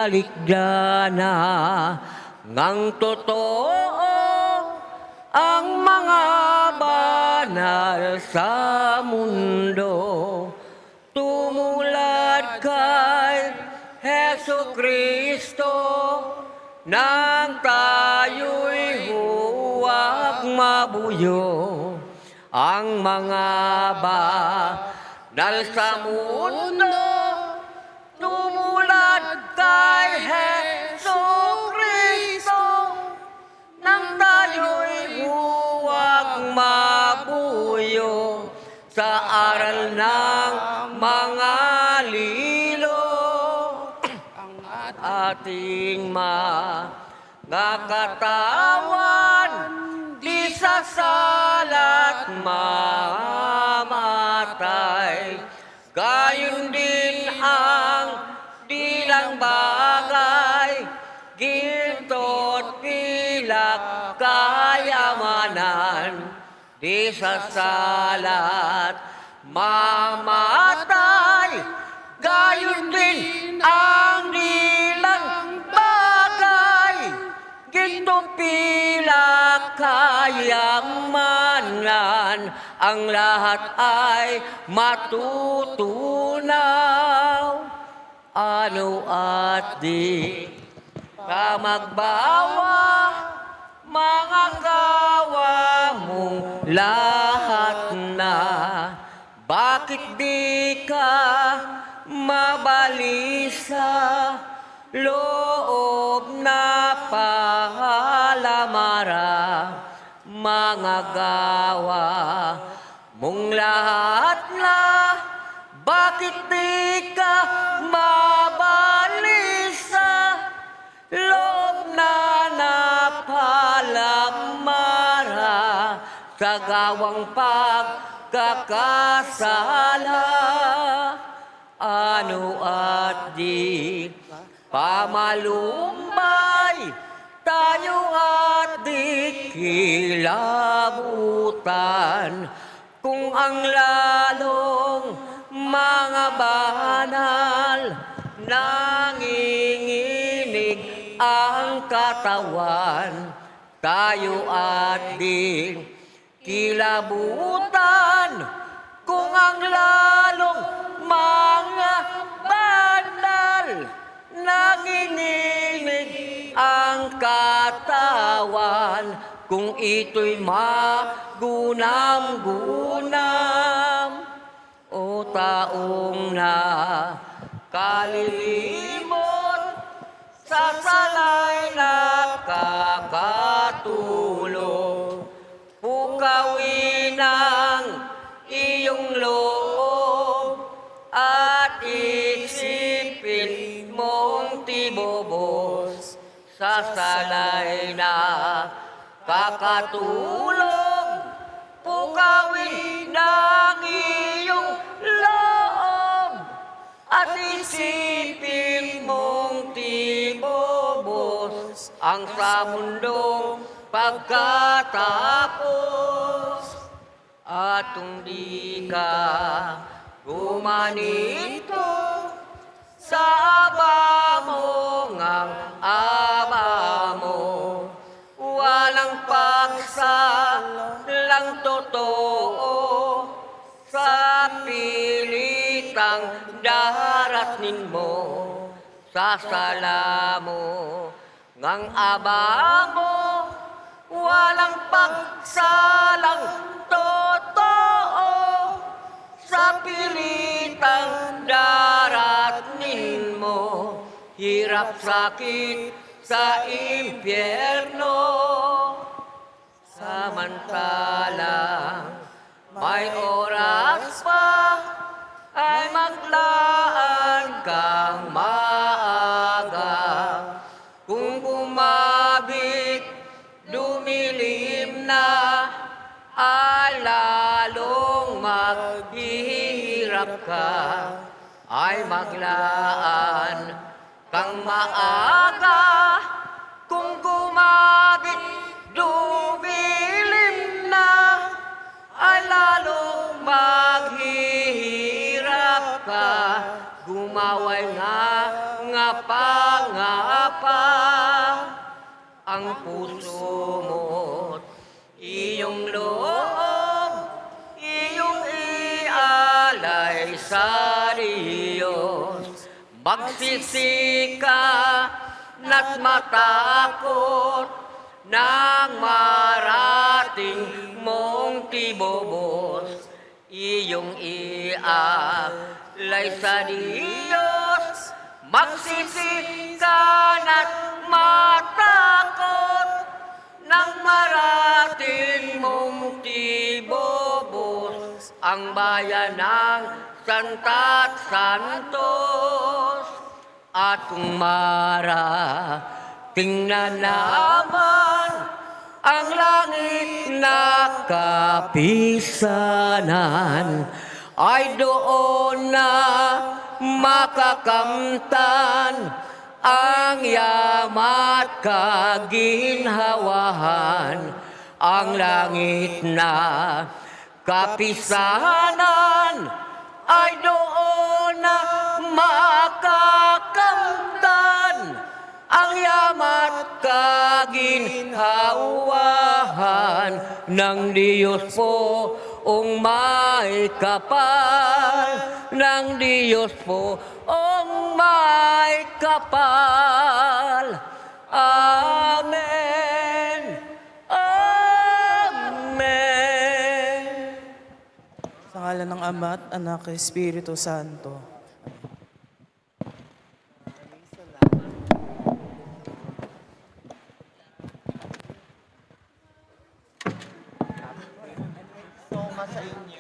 Alikdana ngang totoo ang mga banal sa mundo, tumulad kay Hesu Kristo nang tayo'y huwag mabuyo. Ang mga banal sa mundo, tumulad kay Hesu Kristo nang tayo'y huwag mabuyo sa aral ng mga lilo. Ang ating mga katawan di sasalat mamatay, gayon din ang dilang bagay, ginto't pilak kayamanan, di sasalat mamatay, gayon din ang dilang bagay, ginto't pilak kayamanan, ang lahat ay matutunaw. Ano at di ka magbawa, mga gawa mong lahat na. Bakit di ka mabalisa, loob na pahalamara, mga gawa mong lahat na. Bakit di ka mabalisa, loob na napalamara, sa gawang pagkakasala. Ano at di pamalumbay, tayo at di kilabutan, kung ang lalong mga banal nanginginig ang katawan, tayo at di kilabutan, kung ang lalong mga banal nanginginig ang katawan, kung ito'y magunam-gunam. O taong nakalilimot, sa salay nakakatulog, pukawin ang iyong loob at isipin mong tibobos, sa salay nakakatulog, pukawin ng iyong loob at isipin mong tibobos, ang sa mundong pagkatapos. At kung di ka gumanito, sa aba mo ngang aba mo, walang paksa lang totoo, sa pilitang darating mo, sa sala mo ngang aba mo, walang pagsalang totoo, sa pilitang darating mo, hirap sakit sa impyerno. Samantalang may oras pa, ay maglaan kang maaga, kung bumabik dumilim na, ay lalong maghihirap ka, ay maglaan kang maaga, kung gumabit dumilim na, ay lalong maghihirap ka, gumaway nga pangarap. pa ang puso mo't iyong loob, iyong ialay sa Diyos. Magsisika na't matakot nang marating mong tibobos, iyong ialay sa Diyos. Magsisika na't matakot nang marating mong tibobos, ang bayan ng Santa't Santos. At kung marating na naman ang langit na kapisanan, ay doon na makakamtan ang yamat kaginhawahan. Ang langit na kapisanan ay doon na makakamtan ang yamat kaginhawahan ng Diyos po ang may kapal, ng Diyos po ang may kapal. Amen. Amen. Sa ngalan ng Ama at Anak at Espiritu Santo. So, sa inyo.